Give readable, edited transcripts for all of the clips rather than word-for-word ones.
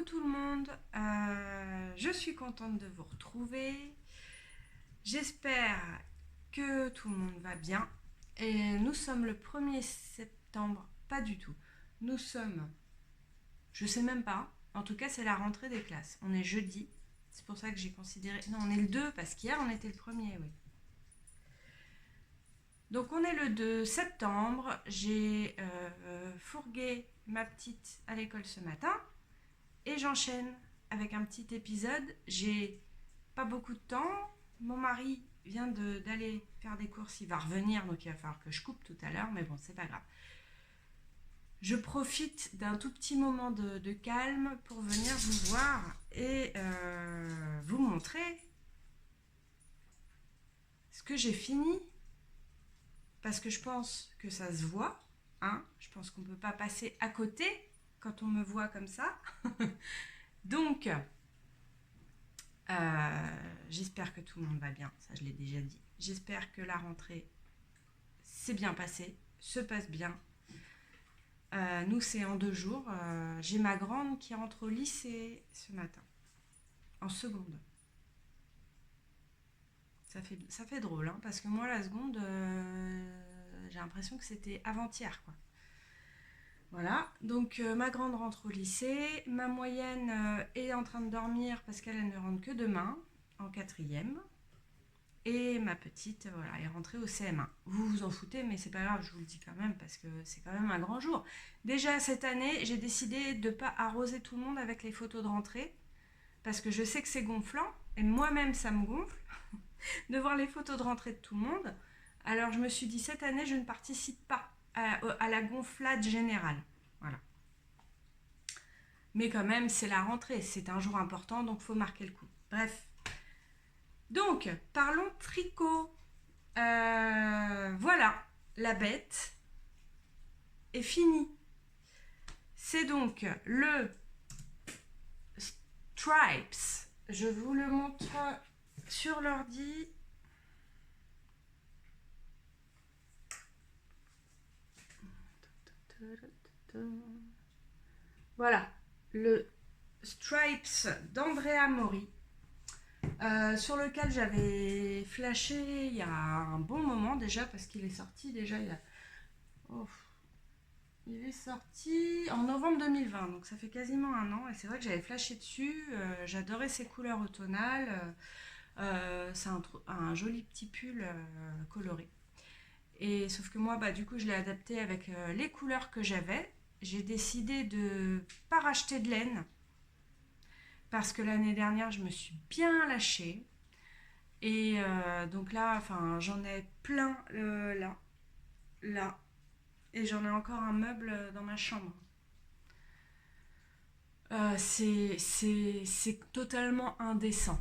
Coucou tout le monde, je suis contente de vous retrouver. J'espère que tout le monde va bien. Et nous sommes le 1er septembre, pas du tout. Nous sommes, je sais même pas, en tout cas c'est la rentrée des classes. On est jeudi, c'est pour ça que j'ai considéré... Non, on est le 2 parce qu'hier on était le 1er, oui. Donc on est le 2 septembre, j'ai fourgué ma petite à l'école ce matin. Et j'enchaîne avec un petit épisode. J'ai pas beaucoup de temps. Mon mari vient d'aller faire des courses. Il va revenir, donc il va falloir que je coupe tout à l'heure. Mais bon, c'est pas grave. Je profite d'un tout petit moment de calme pour venir vous voir et vous montrer ce que j'ai fini. Parce que je pense que ça se voit. Hein, je pense qu'on ne peut pas passer à côté quand on me voit comme ça. Donc, j'espère que tout le monde va bien, ça je l'ai déjà dit. J'espère que la rentrée s'est bien passée, se passe bien. Nous, c'est en 2 jours. J'ai ma grande qui rentre au lycée ce matin, en seconde. Ça fait drôle, hein, parce que moi, la seconde, j'ai l'impression que c'était avant-hier, quoi. Voilà, donc ma grande rentre au lycée, ma moyenne est en train de dormir parce qu'elle ne rentre que demain, en 4e. Et ma petite, voilà, est rentrée au CM1. Vous vous en foutez, mais c'est pas grave, je vous le dis quand même, parce que c'est quand même un grand jour. Déjà cette année, j'ai décidé de ne pas arroser tout le monde avec les photos de rentrée, parce que je sais que c'est gonflant, et moi-même ça me gonfle, de voir les photos de rentrée de tout le monde. Alors je me suis dit, cette année, je ne participe pas à la gonflade générale. Voilà. Mais quand même, c'est la rentrée, c'est un jour important, donc il faut marquer le coup. Bref. Donc, parlons tricot. Voilà, la bête est finie. C'est donc le Stripes. Je vous le montre sur l'ordi. Voilà, le Stripes d'Andrea Mori, sur lequel j'avais flashé il y a un bon moment déjà, parce qu'il est sorti déjà il y a... Oh. Il est sorti en novembre 2020, donc ça fait quasiment un an, et c'est vrai que j'avais flashé dessus, j'adorais ses couleurs automnales, c'est un joli petit pull coloré. Et sauf que moi, du coup, je l'ai adapté avec les couleurs que j'avais. J'ai décidé de pas racheter de laine, parce que l'année dernière, je me suis bien lâchée. Et donc là, j'en ai plein là, et j'en ai encore un meuble dans ma chambre. C'est totalement indécent.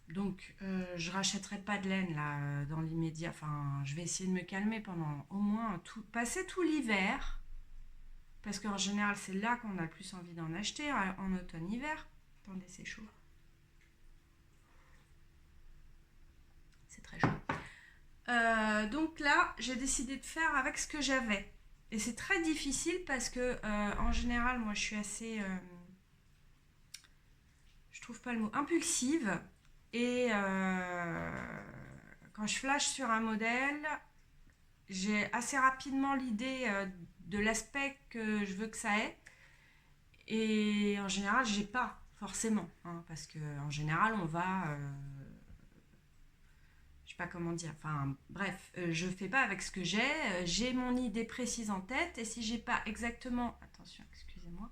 Donc, je rachèterai pas de laine là dans l'immédiat. Enfin, je vais essayer de me calmer pendant au moins passer tout l'hiver, parce qu'en général, c'est là qu'on a le plus envie d'en acheter, en automne-hiver. Attendez, c'est chaud. C'est très chaud. Donc là, j'ai décidé de faire avec ce que j'avais. Et c'est très difficile parce que, en général, moi, je suis assez... je trouve pas le mot, impulsive. Et quand je flash sur un modèle, j'ai assez rapidement l'idée de l'aspect que je veux que ça ait. Et en général, j'ai pas forcément, hein, parce que en général, on va, je sais pas comment dire. Enfin, bref, je fais pas avec ce que j'ai. J'ai mon idée précise en tête, et si j'ai pas exactement, attention, excusez-moi,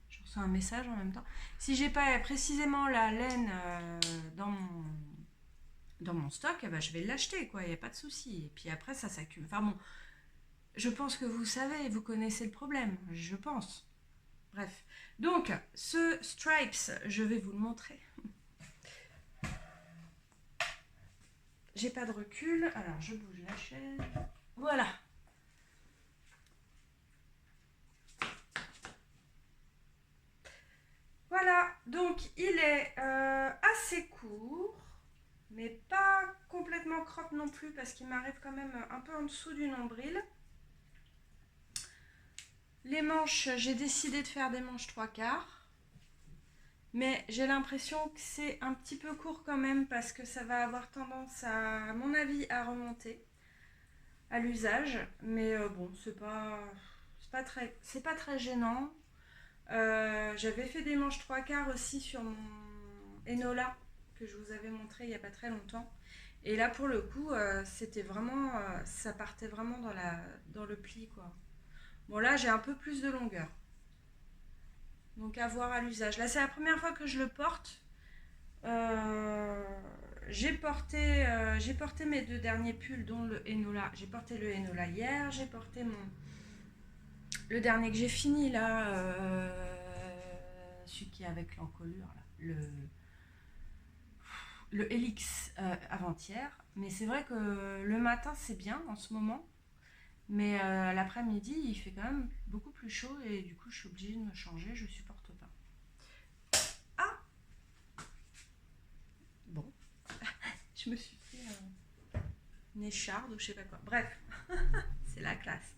je reçois un message en même temps. Si j'ai pas précisément la laine dans mon stock, je vais l'acheter, quoi, il n'y a pas de souci. Et puis après, ça s'accumule. Enfin bon, je pense que vous savez, vous connaissez le problème, je pense. Bref. Donc, ce Stripes, je vais vous le montrer. J'ai pas de recul, alors je bouge la chaise. Voilà. Voilà, donc il est assez court, mais pas complètement crop non plus, parce qu'il m'arrive quand même un peu en dessous du nombril. Les manches, j'ai décidé de faire des manches 3/4. Mais j'ai l'impression que c'est un petit peu court quand même parce que ça va avoir tendance à mon avis, à remonter à l'usage. Mais bon, c'est pas très gênant. J'avais fait des manches trois quarts aussi sur mon Enola que je vous avais montré il n'y a pas très longtemps. Et là, pour le coup, c'était vraiment, ça partait vraiment dans le pli, quoi. Bon, là, j'ai un peu plus de longueur. Donc, à voir à l'usage. Là, c'est la première fois que je le porte. Euh, j'ai porté mes deux derniers pulls, dont le Enola. J'ai porté le Enola hier. J'ai porté le dernier que j'ai fini, là. Celui qui est avec l'encolure, là. Le Helix avant-hier. Mais c'est vrai que le matin, c'est bien en ce moment. Mais l'après-midi, il fait quand même beaucoup plus chaud et du coup, je suis obligée de me changer. Je supporte pas. Ah, bon, je me suis fait une écharde ou je sais pas quoi. Bref, c'est la classe.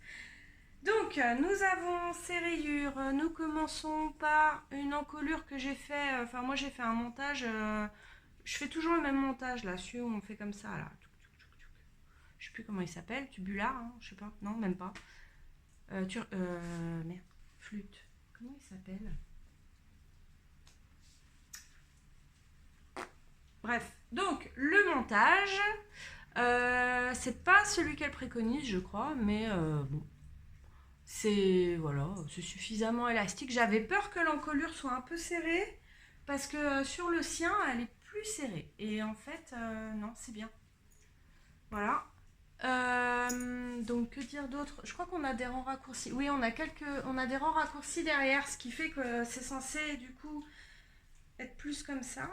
Donc, nous avons ces rayures. Nous commençons par une encolure que j'ai fait. Enfin, moi, j'ai fait un montage. Je fais toujours le même montage là, celui où on fait comme ça là. Je sais plus comment il s'appelle, tubular, hein, je sais pas, non, même pas. Merde, flûte. Comment il s'appelle? Bref, donc le montage, c'est pas celui qu'elle préconise, je crois, mais bon, c'est suffisamment élastique. J'avais peur que l'encolure soit un peu serrée parce que sur le sien, elle est plus serrée. Et en fait, non, c'est bien. Voilà. Donc que dire d'autre? Je crois qu'on a des rangs raccourcis. Oui, on a des rangs raccourcis derrière, ce qui fait que c'est censé du coup être plus comme ça.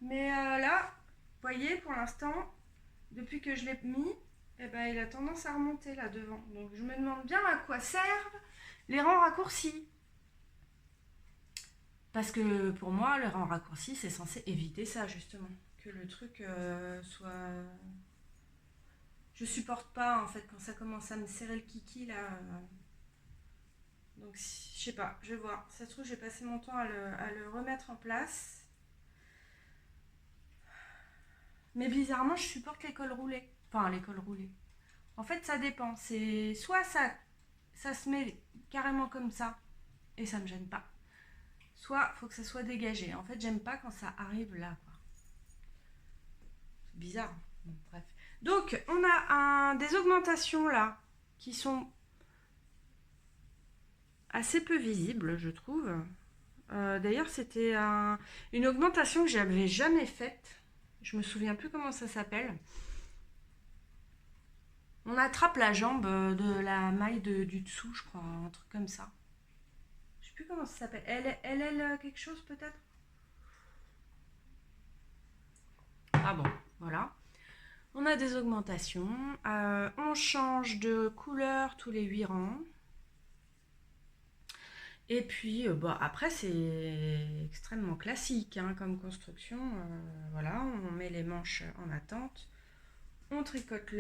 Mais là, vous voyez, pour l'instant, depuis que je l'ai mis, eh ben, il a tendance à remonter là devant. Donc je me demande bien à quoi servent les rangs raccourcis. Parce que pour moi, le rang raccourci, c'est censé éviter ça justement. Que le truc soit. Je supporte pas en fait quand ça commence à me serrer le kiki là. Donc je sais pas, je vais voir. Ça se trouve, j'ai passé mon temps à le remettre en place. Mais bizarrement, je supporte les cols roulés. Enfin, les cols roulés. En fait, ça dépend. C'est soit ça se met carrément comme ça et ça me gêne pas. Soit faut que ça soit dégagé. En fait, j'aime pas quand ça arrive là, quoi. C'est bizarre. Bon, bref. Donc, on a des augmentations là qui sont assez peu visibles, je trouve. D'ailleurs, c'était une augmentation que j'avais jamais faite. Je me souviens plus comment ça s'appelle. On attrape la jambe de la maille du dessous, je crois, un truc comme ça. Je sais plus comment ça s'appelle. Elle quelque chose peut-être. Ah bon, voilà. On a des augmentations. On change de couleur tous les 8 rangs. Et puis, après, c'est extrêmement classique hein, comme construction. Voilà, on met les manches en attente. On tricote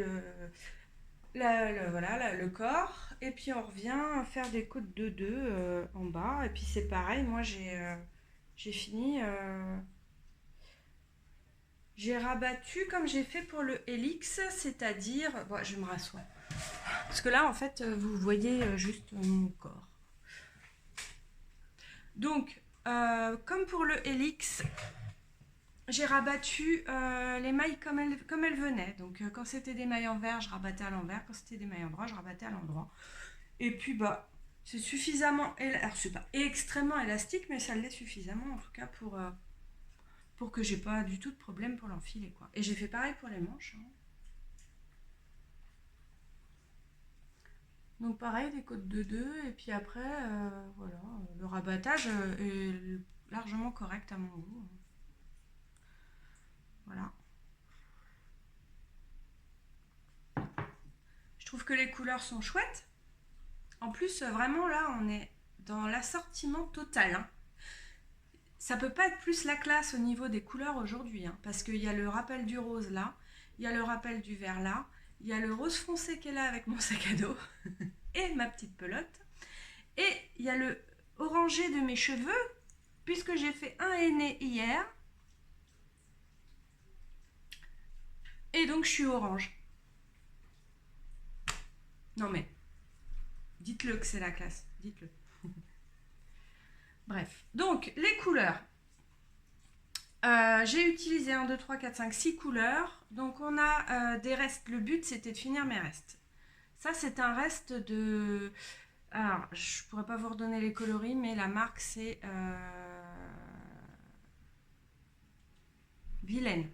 le corps. Et puis, on revient faire des côtes de 2 en bas. Et puis, c'est pareil, moi, j'ai fini... j'ai rabattu comme j'ai fait pour le Helix, c'est-à-dire... Bon, je me rassois. Parce que là, en fait, vous voyez juste mon corps. Donc, comme pour le Helix, j'ai rabattu les mailles comme elles venaient. Donc, quand c'était des mailles envers, je rabattais à l'envers. Quand c'était des mailles endroit, je rabattais à l'endroit. Et puis, c'est suffisamment... Alors, c'est pas extrêmement élastique, mais ça l'est suffisamment, en tout cas, pour que j'ai pas du tout de problème pour l'enfiler, quoi. Et j'ai fait pareil pour les manches. Hein. Donc pareil, des côtes de 2, et puis après, voilà, le rabattage est largement correct à mon goût. Voilà. Je trouve que les couleurs sont chouettes. En plus, vraiment, là, on est dans l'assortiment total. Hein. Ça peut pas être plus la classe au niveau des couleurs aujourd'hui, hein, parce qu'il y a le rappel du rose là, il y a le rappel du vert là, il y a le rose foncé qui est là avec mon sac à dos et ma petite pelote, et il y a le orangé de mes cheveux, puisque j'ai fait un henné hier. Et donc, je suis orange. Non mais, dites-le que c'est la classe. Dites-le. Bref. Donc, les couleurs. J'ai utilisé 1, 2, 3, 4, 5, 6 couleurs. Donc, on a des restes. Le but, c'était de finir mes restes. Ça, c'est un reste de... Alors, je pourrais pas vous redonner les coloris, mais la marque, c'est Vilaine.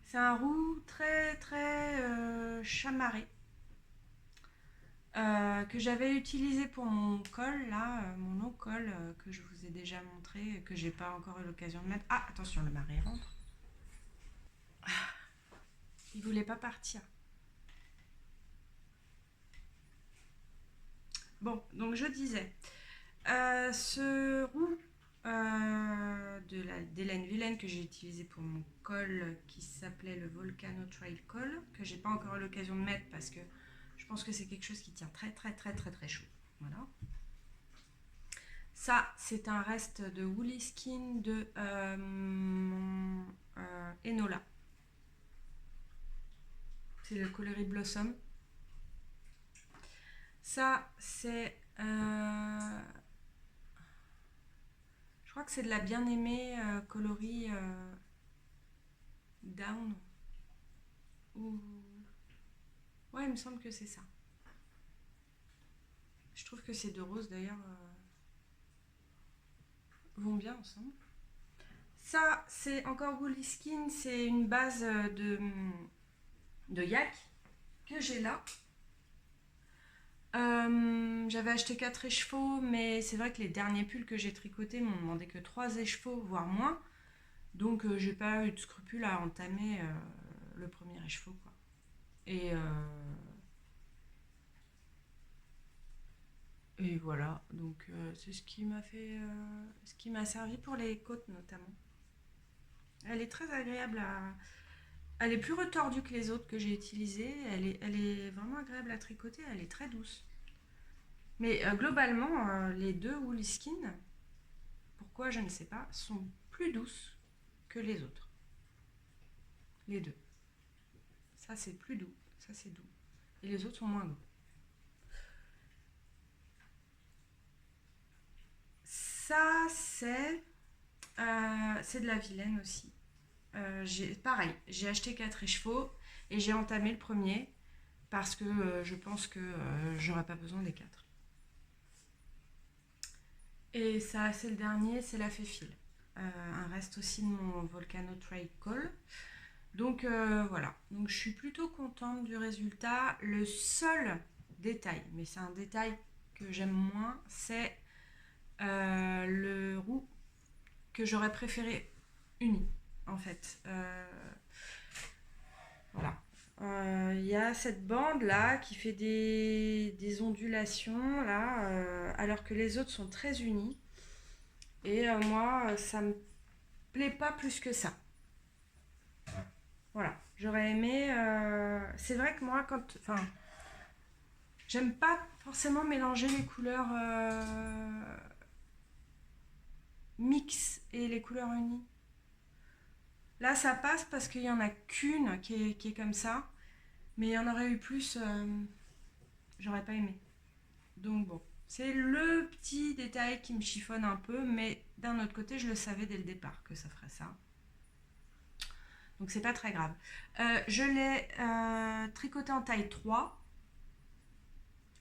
C'est un roux très, très chamarré. Que j'avais utilisé pour mon col, là, mon long col, que je vous ai déjà montré, que j'ai pas encore eu l'occasion de mettre. Ah, attention, le mari rentre. Il voulait pas partir. Bon, donc je disais, ce roux des laines vilaines que j'ai utilisé pour mon col, qui s'appelait le Volcano Trail Col, que j'ai pas encore eu l'occasion de mettre parce que je pense que c'est quelque chose qui tient très très très très très chaud. Voilà. Ça, c'est un reste de Woolly Skin de mon Enola. C'est le coloris Blossom. Ça, c'est... je crois que c'est de la bien-aimée coloris Down. Ou... Ouais, il me semble que c'est ça. Je trouve que ces deux roses, d'ailleurs, vont bien ensemble. Ça, c'est encore Woolly Skin. C'est une base de yak que j'ai là. J'avais acheté 4 écheveaux, mais c'est vrai que les derniers pulls que j'ai tricotés m'ont demandé que 3 écheveaux, voire moins. Donc j'ai pas eu de scrupule à entamer le premier écheveau, quoi. Et voilà, donc c'est ce qui m'a fait, ce qui m'a servi pour les côtes notamment. Elle est très agréable à... Elle est plus retordue que les autres que j'ai utilisées. Elle est vraiment agréable à tricoter, elle est très douce. Mais globalement, les deux Woolly Skin, pourquoi je ne sais pas, sont plus douces que les autres. Les deux. Ça c'est plus doux, ça c'est doux. Et les autres sont moins doux. Ça c'est de la vilaine aussi. Pareil, j'ai acheté 4 écheveaux et j'ai entamé le premier parce que je pense que j'aurais pas besoin des 4. Et ça, c'est le dernier, c'est la Féfile. Un reste aussi de mon Volcano Trail Call. Donc voilà, donc je suis plutôt contente du résultat. Le seul détail, mais c'est un détail que j'aime moins, c'est le roux que j'aurais préféré uni en fait. Voilà. Il y a cette bande là qui fait des ondulations là, alors que les autres sont très unis. Et moi, ça me plaît pas plus que ça. Voilà. J'aurais aimé. C'est vrai que moi, enfin, j'aime pas forcément mélanger les couleurs mix et les couleurs unies. Là, ça passe parce qu'il y en a qu'une qui est comme ça. Mais il y en aurait eu plus, j'aurais pas aimé. Donc bon, c'est le petit détail qui me chiffonne un peu, mais d'un autre côté, je le savais dès le départ que ça ferait ça. Donc c'est pas très grave. Je l'ai tricoté en taille 3.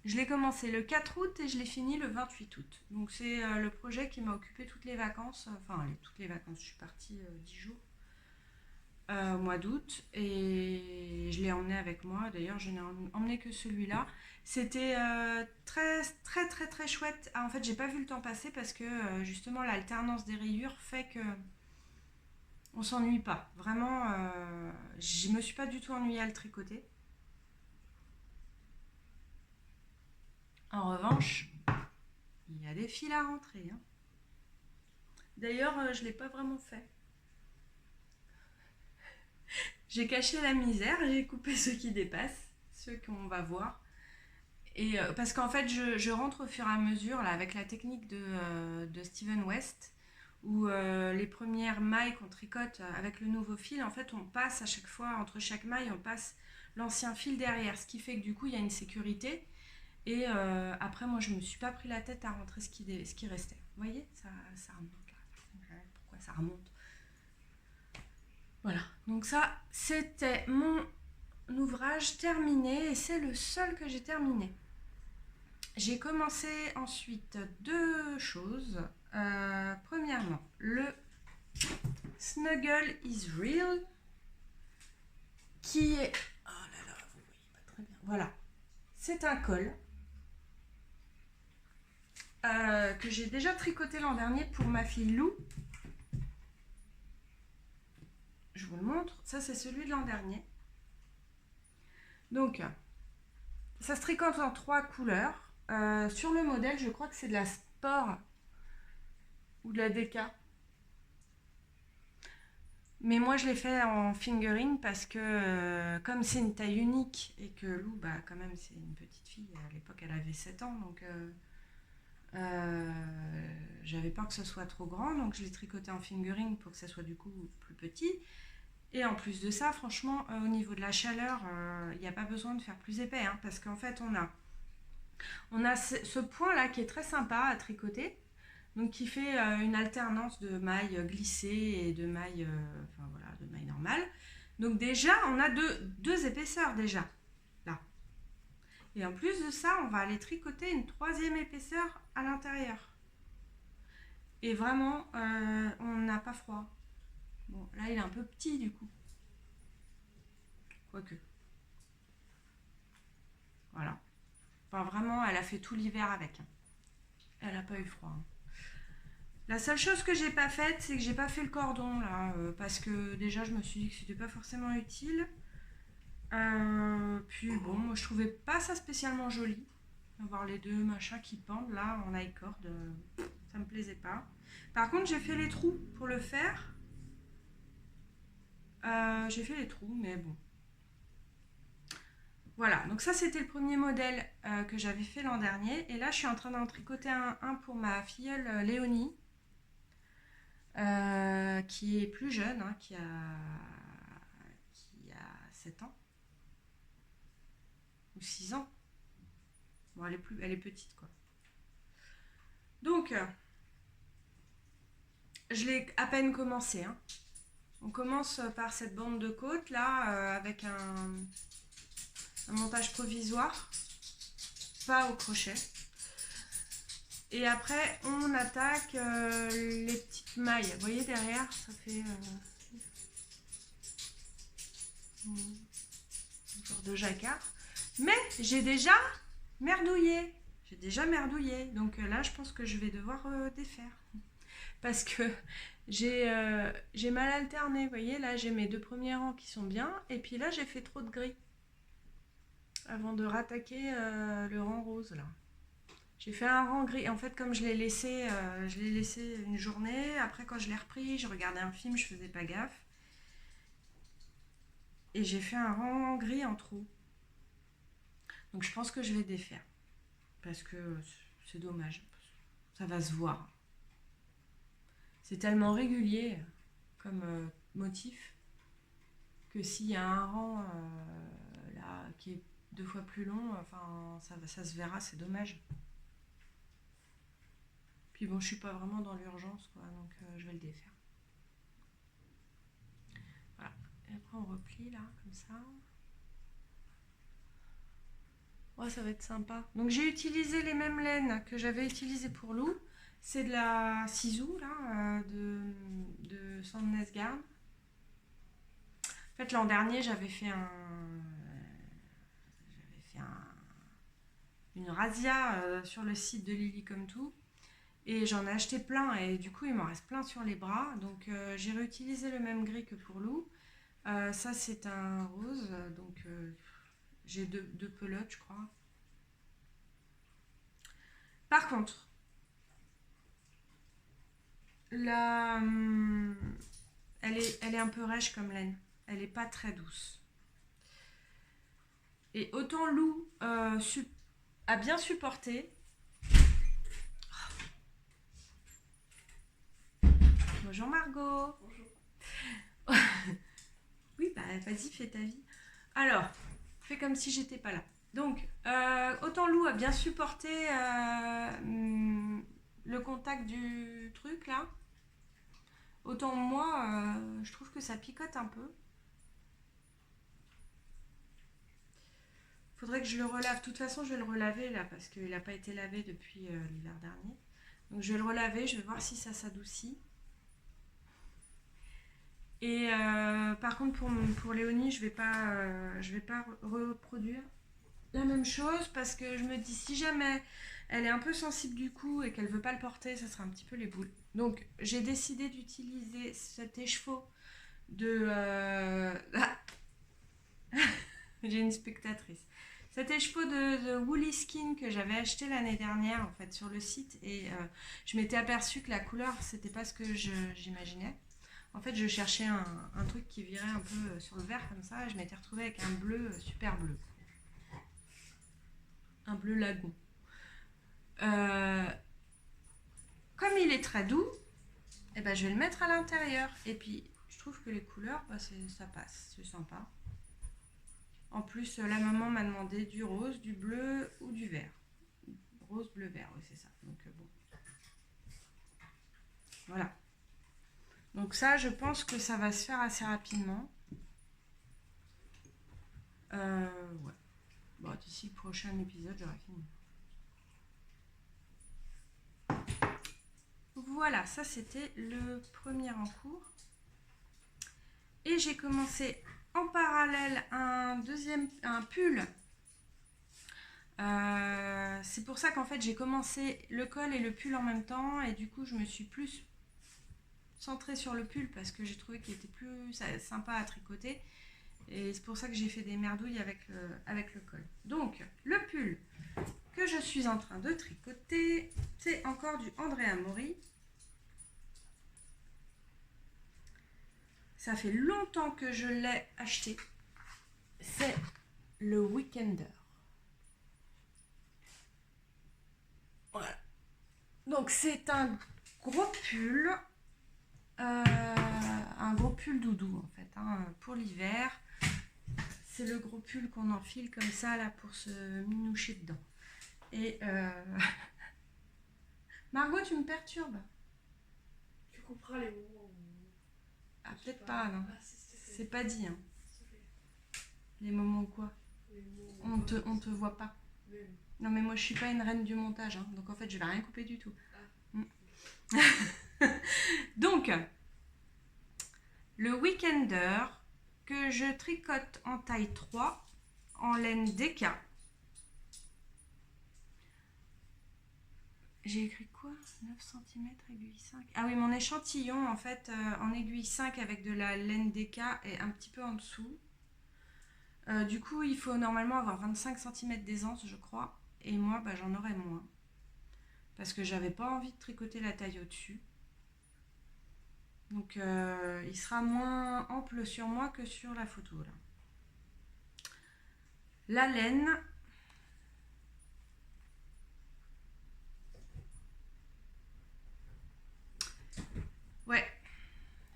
Je l'ai commencé le 4 août et je l'ai fini le 28 août. Donc c'est le projet qui m'a occupé toutes les vacances. Enfin, toutes les vacances, je suis partie 10 jours. Au mois d'août et je l'ai emmené avec moi. D'ailleurs, je n'ai emmené que celui-là. C'était très très très très chouette. Ah, en fait, j'ai pas vu le temps passer parce que justement l'alternance des rayures fait que on s'ennuie pas. Vraiment, je me suis pas du tout ennuyée à le tricoter. En revanche, il y a des fils à rentrer, hein. D'ailleurs, je l'ai pas vraiment fait. J'ai caché la misère, j'ai coupé ceux qui dépassent, ceux qu'on va voir. Et parce qu'en fait, je rentre au fur et à mesure là, avec la technique de Steven West, où les premières mailles qu'on tricote avec le nouveau fil, en fait, on passe à chaque fois, entre chaque maille, on passe l'ancien fil derrière, ce qui fait que du coup, il y a une sécurité. Et après, moi, je me suis pas pris la tête à rentrer ce qui restait. Vous voyez, ça remonte là. Pourquoi ça remonte? Voilà, donc ça, c'était mon ouvrage terminé et c'est le seul que j'ai terminé. J'ai commencé ensuite deux choses. Premièrement, le Snuggle is Real, qui est... Oh là là, vous voyez pas très bien. Voilà, c'est un col que j'ai déjà tricoté l'an dernier pour ma fille Lou. Je vous le montre. Ça, c'est celui de l'an dernier. Donc, ça se tricote en 3 couleurs. Sur le modèle, je crois que c'est de la Sport ou de la DK. Mais moi, je l'ai fait en fingering parce que comme c'est une taille unique et que Lou, bah, quand même, c'est une petite fille. À l'époque, elle avait 7 ans. Donc, j'avais peur que ce soit trop grand. Donc, je l'ai tricoté en fingering pour que ça soit du coup plus petit. Et en plus de ça, franchement, au niveau de la chaleur, il n'y a pas besoin de faire plus épais. Hein, parce qu'en fait, on a ce point-là qui est très sympa à tricoter. Donc qui fait une alternance de mailles glissées et de mailles, enfin voilà, de mailles normales. Donc déjà, on a deux épaisseurs déjà, là. Et en plus de ça, on va aller tricoter une 3e épaisseur à l'intérieur. Et vraiment, on n'a pas froid. Bon, là, il est un peu petit du coup. Quoique. Voilà. Enfin, vraiment, elle a fait tout l'hiver avec. Elle n'a pas eu froid. La seule chose que j'ai pas faite, c'est que j'ai pas fait le cordon là, parce que déjà je me suis dit que c'était pas forcément utile. Puis bon, moi je trouvais pas ça spécialement joli, avoir les deux machins qui pendent là en high cord, ça me plaisait pas. Par contre, j'ai fait les trous pour le faire. J'ai fait les trous, mais bon. Voilà, donc ça c'était le premier modèle que j'avais fait l'an dernier. Et là je suis en train d'en tricoter un pour ma filleule Léonie. Qui est plus jeune, hein, qui a 7 ans ou 6 ans. Bon, elle est petite quoi. Donc, je l'ai à peine commencé. Hein. On commence par cette bande de côte là, avec un montage provisoire, pas au crochet. Et après, on attaque les petites mailles. Vous voyez derrière, ça fait une sorte de jacquard. Mais j'ai déjà merdouillé. Donc là, je pense que je vais devoir défaire. Parce que j'ai mal alterné. Vous voyez, là, j'ai mes 2 premiers rangs qui sont bien. Et puis là, j'ai fait trop de gris. Avant de rattaquer le rang rose, là. J'ai fait un rang gris. En fait, comme je l'ai laissé une journée. Après, quand je l'ai repris, je regardais un film, je faisais pas gaffe. Et j'ai fait un rang gris en trop. Donc je pense que je vais défaire. Parce que c'est dommage. Ça va se voir. C'est tellement régulier comme motif que s'il y a un rang là qui est 2 fois plus long, enfin ça se verra, c'est dommage. Puis bon, je suis pas vraiment dans l'urgence quoi, donc je vais le défaire. Voilà. Et après on replie là, comme ça. Ouais, ça va être sympa. Donc j'ai utilisé les mêmes laines que j'avais utilisées pour Lou. C'est de la Sisu là, de Sandnes Garn. En fait, l'an dernier, j'avais fait une razzia sur le site de Lily Comme Tout. Et j'en ai acheté plein et du coup, il m'en reste plein sur les bras. Donc j'ai réutilisé le même gris que pour Lou. Ça, c'est un rose. Donc j'ai deux pelotes, je crois. Par contre, elle est un peu rêche comme laine. Elle n'est pas très douce. Et autant Lou a bien supporté. Bonjour Margot. Bonjour. Oui, bah vas-y, fais ta vie. Alors, fais comme si j'étais pas là. Donc, autant Lou a bien supporté le contact du truc là, autant moi, je trouve que ça picote un peu. Faudrait que je le relave. De toute façon, je vais le relaver là parce qu'il n'a pas été lavé depuis l'hiver dernier. Donc, je vais le relaver, je vais voir si ça s'adoucit. Et par contre, pour Léonie, je vais pas reproduire la même chose parce que je me dis si jamais elle est un peu sensible du cou et qu'elle veut pas le porter, ça sera un petit peu les boules. Donc j'ai décidé d'utiliser cet écheveau de ah j'ai une spectatrice. Cet écheveau de Woolly Skin que j'avais acheté l'année dernière en fait sur le site et je m'étais aperçue que la couleur c'était pas ce que j'imaginais. En fait, je cherchais un truc qui virait un peu sur le vert comme ça et je m'étais retrouvée avec un bleu super bleu. Un bleu lagon. Comme il est très doux, eh ben, je vais le mettre à l'intérieur. Et puis, je trouve que les couleurs, bah, ça passe, c'est sympa. En plus, la maman m'a demandé du rose, du bleu ou du vert. Rose, bleu, vert, oui, c'est ça. Donc, bon. Voilà. Donc ça, je pense que ça va se faire assez rapidement. Ouais. Bon, d'ici le prochain épisode, j'aurai fini. Voilà, ça c'était le premier en cours. Et j'ai commencé en parallèle un pull. C'est pour ça qu'en fait j'ai commencé le col et le pull en même temps et du coup je me suis plus centrée sur le pull parce que j'ai trouvé qu'il était plus sympa à tricoter et c'est pour ça que j'ai fait des merdouilles avec le col. Donc le pull que je suis en train de tricoter, c'est encore du Andrea Mori. Ça fait longtemps que je l'ai acheté. C'est le Weekender. Voilà. Donc c'est un gros pull. Un gros pull doudou en fait. Hein, pour l'hiver. C'est le gros pull qu'on enfile comme ça là pour se minoucher dedans. Et Margot, tu me perturbes. Tu couperas les moments où... Ah, peut-être pas, non. Ah, c'est pas dit. Hein. Les moments quoi. On te voit pas. Mais... Non, mais moi je suis pas une reine du montage. Hein, donc en fait, je vais rien couper du tout. Ah. Donc, le Weekender que je tricote en taille 3 en laine DK. J'ai écrit quoi? 9 cm, aiguille 5. Ah oui, mon échantillon, en fait, en aiguille 5 avec de la laine DK est un petit peu en dessous. Du coup, il faut normalement avoir 25 cm d'aisance, je crois. Et moi, bah, j'en aurais moins. Parce que j'avais pas envie de tricoter la taille au-dessus. Donc, il sera moins ample sur moi que sur la photo, là. La laine... Ouais,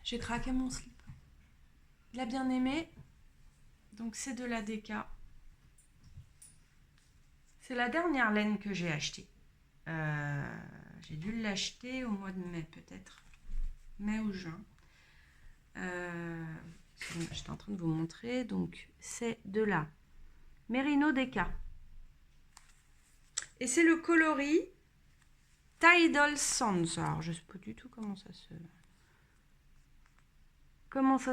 j'ai craqué mon slip. Il a bien aimé. Donc c'est de la DK. C'est la dernière laine que j'ai achetée. J'ai dû l'acheter au mois de mai peut-être. Mai ou juin. J'étais en train de vous montrer. Donc c'est de la Merino DK. Et c'est le coloris Tidal Sands. Alors je ne sais pas du tout comment ça se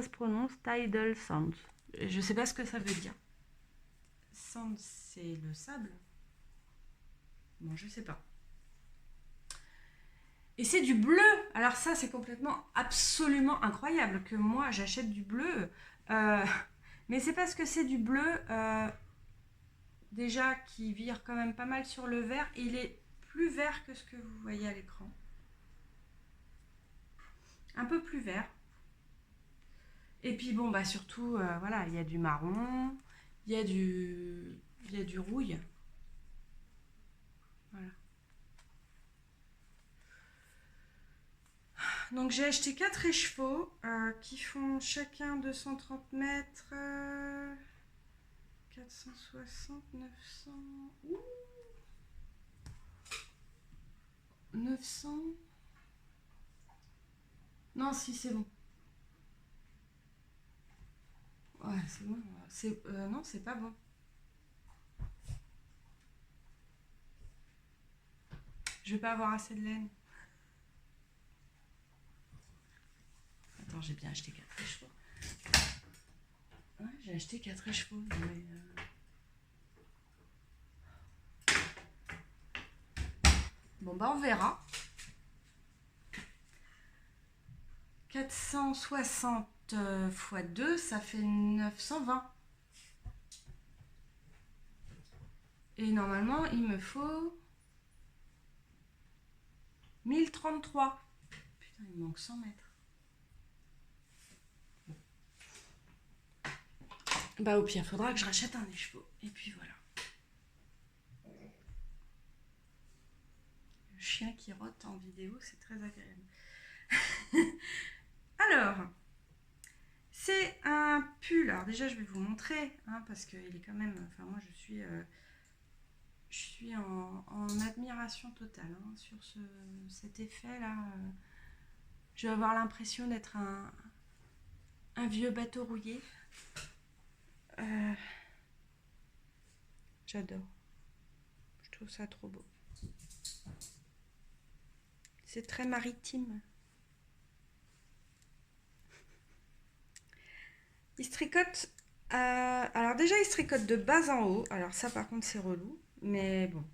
prononce. Tidal Sands. Je ne sais pas ce que ça veut dire. Sands, c'est le sable. Bon, je sais pas. Et c'est du bleu. Alors ça, c'est complètement, absolument incroyable que moi, j'achète du bleu. Mais c'est parce que c'est du bleu, déjà, qui vire quand même pas mal sur le vert. Et il est plus vert que ce que vous voyez à l'écran. Un peu plus vert. Et puis bon, bah surtout, voilà, il y a du marron, il y a du rouille. Voilà. Donc j'ai acheté 4 écheveaux qui font chacun 230 mètres, 460, 900, ouh, 900, non si c'est bon, ouais c'est bon, non c'est pas bon, je vais pas avoir assez de laine. Attends, j'ai bien acheté 4 écheveaux. Ouais, j'ai acheté 4 écheveaux. Mais bon, bah on verra. 460 x 2, ça fait 920. Et normalement, il me faut 1033. Putain, il me manque 100 mètres. Bah au pire, faudra que je rachète un écheveau. Et puis voilà. Le chien qui rote en vidéo, c'est très agréable. Alors, c'est un pull. Alors déjà, je vais vous montrer, hein, parce qu'il est quand même... Enfin, moi, je suis en admiration totale hein, sur cet effet-là. Je vais avoir l'impression d'être un vieux bateau rouillé. J'adore. Je trouve ça trop beau. C'est très maritime. Il se tricote. Alors déjà, il se tricote de bas en haut. Alors ça, par contre, c'est relou. Mais bon.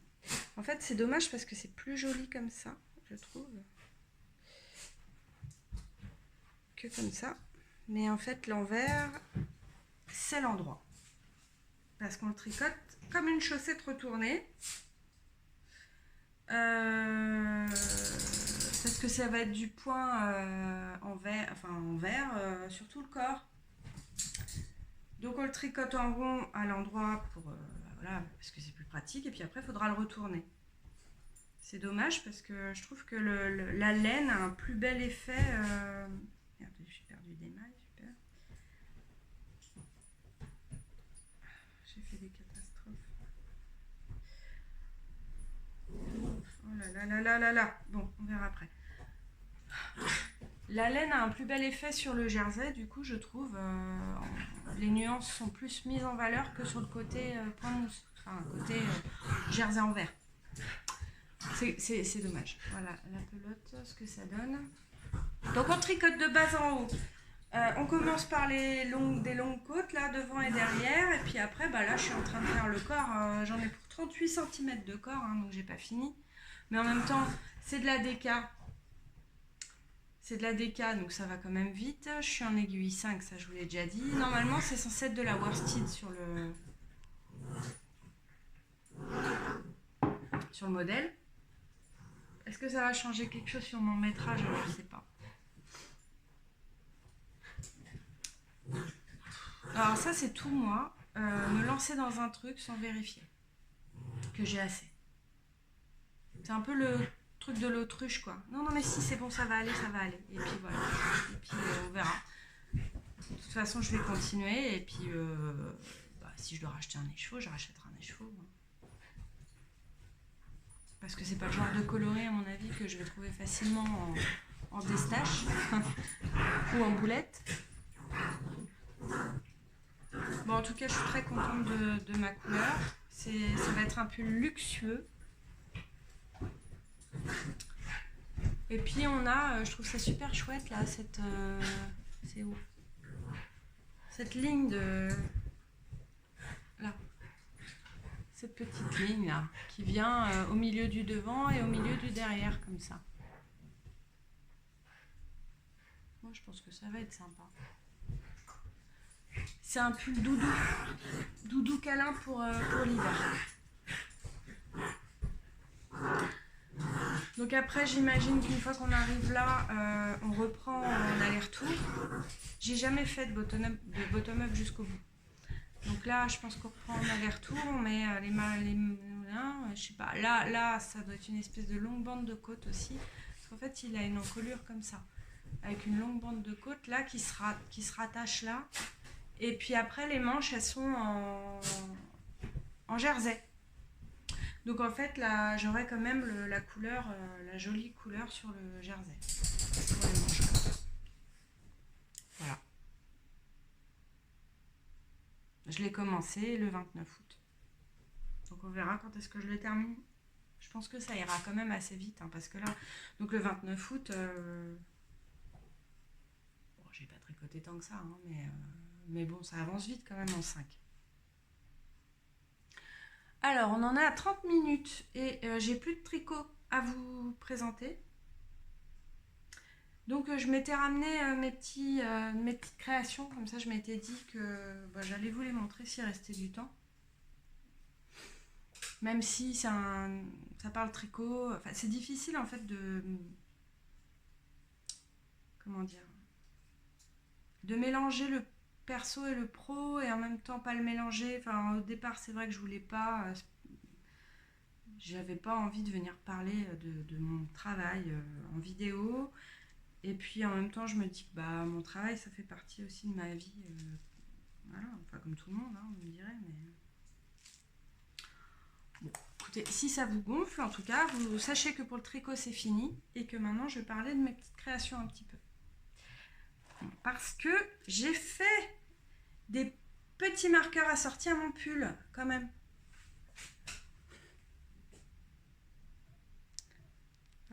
En fait, c'est dommage parce que c'est plus joli comme ça, je trouve. Que comme ça. Mais en fait, l'envers, c'est l'endroit. Parce qu'on le tricote comme une chaussette retournée. Parce que ça va être du point en vert, sur tout le corps. Donc on le tricote en rond à l'endroit pour voilà, parce que c'est plus pratique. Et puis après, il faudra le retourner. C'est dommage parce que je trouve que la laine a un plus bel effet. Merde, j'ai perdu des mailles, super. J'ai fait des catastrophes. Oh là là là là là. Bon, on verra après. La laine a un plus bel effet sur le jersey, du coup je trouve les nuances sont plus mises en valeur que sur le côté point mousse, enfin côté jersey en vert. C'est dommage. Voilà la pelote, ce que ça donne. Donc on tricote de bas en haut. On commence par des longues côtes là devant et derrière, et puis après bah là je suis en train de faire le corps. J'en ai pour 38 cm de corps, hein, donc j'ai pas fini. Mais en même temps c'est de la déca. C'est de la déca, donc ça va quand même vite. Je suis en aiguille 5, ça je vous l'ai déjà dit. Normalement, c'est censé être de la worsted sur le modèle. Est-ce que ça va changer quelque chose sur mon métrage? Je ne sais pas. Alors ça, c'est tout moi. Me lancer dans un truc sans vérifier que j'ai assez. C'est un peu le... truc de l'autruche quoi. Non mais si c'est bon, ça va aller. Et puis voilà. Et puis on verra. De toute façon je vais continuer et puis si je dois racheter un écheveau, je rachèterai un écheveau. Parce que c'est pas le genre de coloris à mon avis que je vais trouver facilement en destache ou en boulette. Bon en tout cas je suis très contente de ma couleur. Ça va être un peu luxueux. Et puis on a, je trouve ça super chouette là, c'est où? Cette ligne de... Là. Cette petite ligne là, qui vient au milieu du devant et au milieu du derrière, comme ça. Moi je pense que ça va être sympa. C'est un pull doudou câlin pour l'hiver. Donc après j'imagine qu'une fois qu'on arrive là, on reprend en aller-retour. J'ai jamais fait de bottom-up jusqu'au bout. Donc là je pense qu'on reprend en aller-retour, on met je sais pas. Là, ça doit être une espèce de longue bande de côte aussi. Parce qu'en fait, il a une encolure comme ça. Avec une longue bande de côte là qui se rattache là. Et puis après, les manches, elles sont en jersey. Donc en fait, là, j'aurais quand même la couleur, la jolie couleur sur le jersey. Pour les manches comme ça. Voilà. Je l'ai commencé le 29 août. Donc on verra quand est-ce que je le termine. Je pense que ça ira quand même assez vite. Hein, parce que là, donc le 29 août, bon, j'ai pas tricoté tant que ça. Hein, mais bon, ça avance vite quand même en 5. Alors, on en est à 30 minutes et j'ai plus de tricot à vous présenter. Donc, je m'étais ramené mes petites créations. Comme ça, je m'étais dit que j'allais vous les montrer s'il restait du temps. Même si ça parle tricot. Enfin, c'est difficile en fait de... Comment dire, de mélanger le perso et le pro et en même temps pas le mélanger. Enfin, au départ, c'est vrai que je voulais pas... J'avais pas envie de venir parler de mon travail en vidéo. Et puis en même temps, je me dis que mon travail, ça fait partie aussi de ma vie. Voilà, enfin comme tout le monde, hein, on me dirait. Mais... Bon, écoutez, si ça vous gonfle, en tout cas, vous sachez que pour le tricot, c'est fini. Et que maintenant, je vais parler de mes petites créations un petit peu. Parce que j'ai fait des petits marqueurs assortis à mon pull, quand même.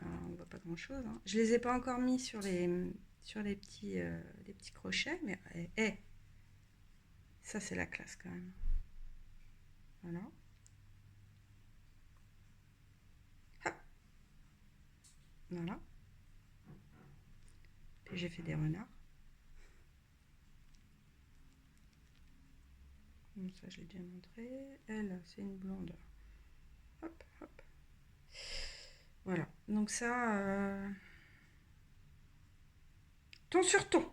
Alors, on voit pas grand chose. Hein. Je les ai pas encore mis sur les petits crochets, mais ça c'est la classe quand même. Voilà. Hop. Voilà. Et j'ai fait des renards. Donc ça je l'ai déjà montré. Elle, c'est une blonde. Hop, hop. Voilà. Donc ça... ton sur ton.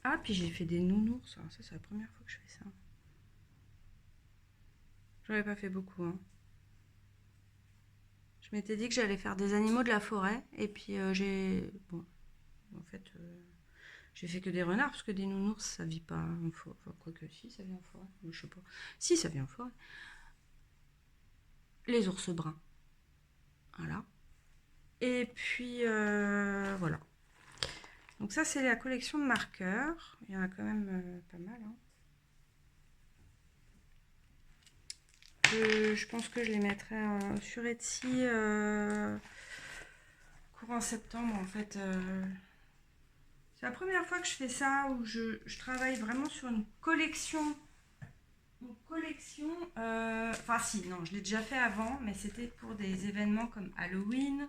Ah, puis j'ai fait des nounours. Ça, c'est la première fois que je fais ça. J'en avais pas fait beaucoup. Hein. Je m'étais dit que j'allais faire des animaux de la forêt. Et puis j'ai... Bon, en fait, j'ai fait que des renards. Parce que des nounours, ça vit pas en forêt. Enfin, quoique si, ça vit en forêt. Je sais pas. Si, ça vit en forêt. Les ours bruns. Voilà. Et puis, voilà. Donc ça, c'est la collection de marqueurs. Il y en a quand même pas mal. Hein. Je pense que je les mettrai sur Etsy courant septembre en fait. C'est la première fois que je fais ça où je travaille vraiment sur une collection. Enfin si, non, je l'ai déjà fait avant, mais c'était pour des événements comme Halloween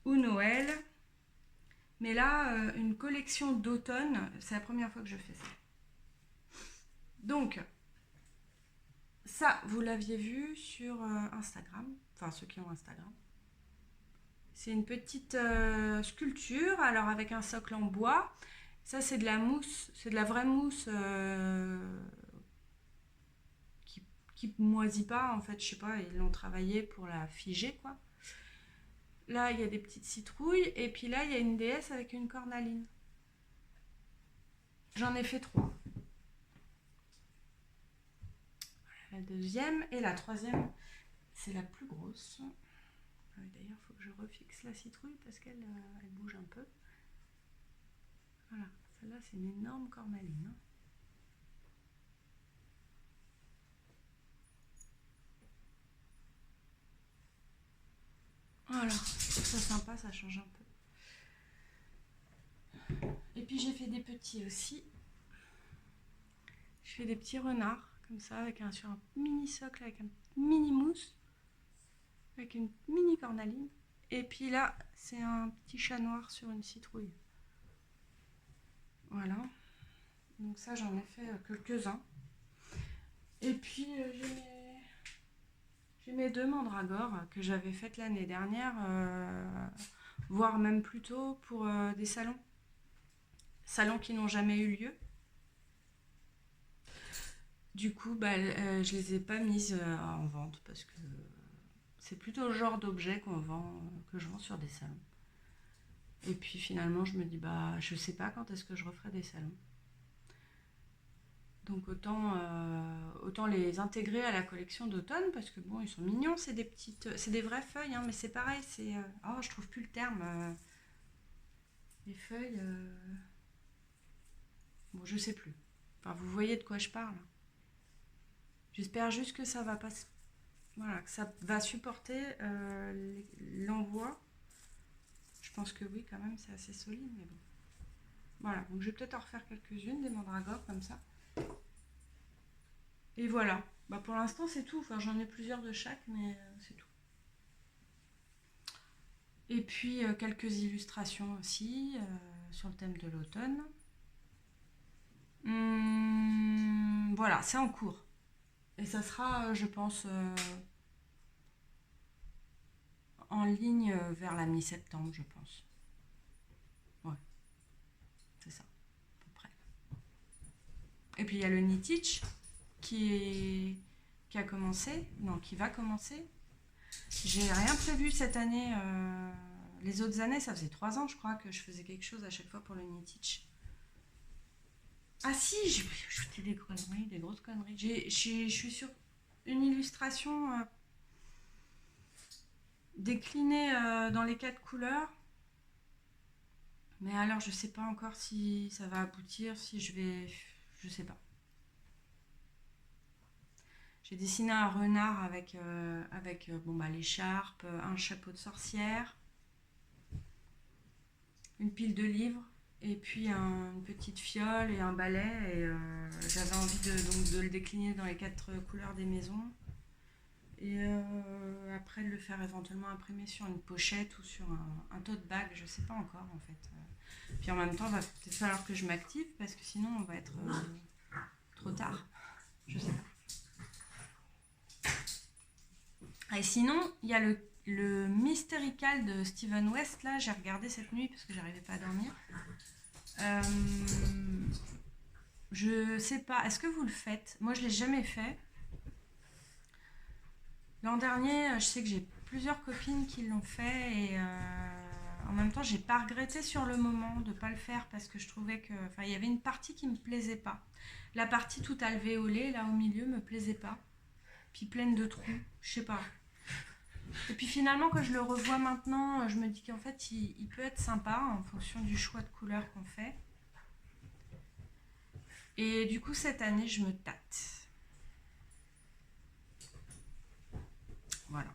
ou Noël. Mais là, une collection d'automne, c'est la première fois que je fais ça. Donc, ça, vous l'aviez vu sur Instagram, enfin ceux qui ont Instagram. C'est une petite sculpture, alors avec un socle en bois. Ça, c'est de la mousse, c'est de la vraie mousse qui moisit pas, en fait, je sais pas, ils l'ont travaillé pour la figer, quoi. Là, il y a des petites citrouilles, et puis là, il y a une déesse avec une cornaline. J'en ai fait 3. La deuxième et la troisième, c'est la plus grosse. D'ailleurs, il faut que je refixe la citrouille parce qu'elle elle bouge un peu. Voilà, celle-là, c'est une énorme cornaline. Hein. Voilà, c'est sympa, ça change un peu. Et puis j'ai fait des petits aussi. Je fais des petits renards, comme ça, avec sur un mini socle, avec un mini mousse, avec une mini cornaline. Et puis là, c'est un petit chat noir sur une citrouille. Voilà. Donc ça, j'en ai fait quelques-uns. Et puis, j'ai mes 2 mandragores que j'avais faites l'année dernière, voire même plus tôt pour des salons. Salons qui n'ont jamais eu lieu. Du coup, je les ai pas mises en vente parce que c'est plutôt le genre d'objet que je vends sur des salons. Et puis finalement, je me dis, je sais pas quand est-ce que je referai des salons. Donc autant les intégrer à la collection d'automne parce que bon, ils sont mignons, c'est des vraies feuilles, hein, mais c'est pareil, je trouve plus le terme. Les feuilles, bon, je sais plus. Enfin, vous voyez de quoi je parle. J'espère juste que ça va pas, voilà, que ça va supporter l'envoi. Je pense que oui, quand même, c'est assez solide, mais bon. Voilà, donc je vais peut-être en refaire quelques-unes, des mandragores comme ça. Et voilà. Pour l'instant, c'est tout. Enfin, j'en ai plusieurs de chaque, mais c'est tout. Et puis, quelques illustrations aussi sur le thème de l'automne. Voilà, c'est en cours. Et ça sera, je pense, en ligne vers la mi-septembre, je pense. Ouais, c'est ça, à peu près. Et puis, il y a le Knitich qui a commencé, non, qui va commencer. J'ai rien prévu cette année. Les autres années, ça faisait 3 ans, je crois, que je faisais quelque chose à chaque fois pour le Knitich. Ah si, j'ai ajouté des conneries, des grosses conneries. Je suis sur une illustration déclinée dans les 4 couleurs. Mais alors, je sais pas encore si ça va aboutir, si je vais... Je sais pas. J'ai dessiné un renard avec l'écharpe, un chapeau de sorcière, une pile de livres, et puis une petite fiole et un balai. Et j'avais envie de le décliner dans les 4 couleurs des maisons. Et après de le faire éventuellement imprimer sur une pochette ou sur un tote bag, je sais pas encore en fait. Puis en même temps, il va peut-être falloir que je m'active parce que sinon on va être trop tard. Je sais pas. Et sinon, il y a le Mystical de Steven West, là, j'ai regardé cette nuit parce que j'arrivais pas à dormir. Je sais pas, est-ce que vous le faites? Moi, je l'ai jamais fait. L'an dernier, je sais que j'ai plusieurs copines qui l'ont fait et en même temps, j'ai pas regretté sur le moment de pas le faire parce que je trouvais que, enfin, il y avait une partie qui me plaisait pas. La partie tout alvéolée, là au milieu, me plaisait pas. Puis pleine de trous, je sais pas. Et puis finalement, quand je le revois maintenant, je me dis qu'en fait, il peut être sympa en fonction du choix de couleur qu'on fait. Et du coup, cette année, je me tâte. Voilà.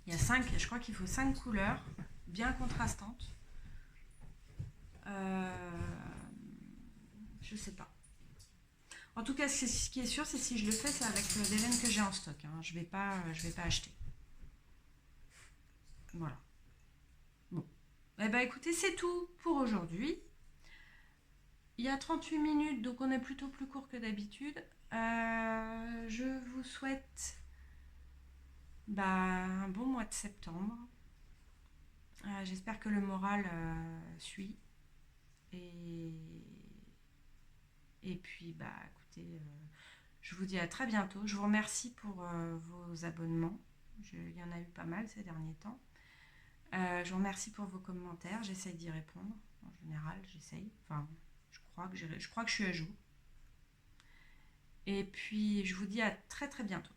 Il y a 5, je crois qu'il faut 5 couleurs, bien contrastantes. Je sais pas. En tout cas, ce qui est sûr, c'est si je le fais, c'est avec des laines que j'ai en stock. Hein. Je vais pas acheter. Voilà. Bon. Eh ben écoutez, c'est tout pour aujourd'hui. Il y a 38 minutes, donc on est plutôt plus court que d'habitude. Je vous souhaite un bon mois de septembre. J'espère que le moral suit. Et puis, écoutez, je vous dis à très bientôt. Je vous remercie pour vos abonnements. Il y en a eu pas mal ces derniers temps. Je vous remercie pour vos commentaires. J'essaye d'y répondre. En général, j'essaye. Enfin, je crois que je suis à jour. Et puis, je vous dis à très très bientôt.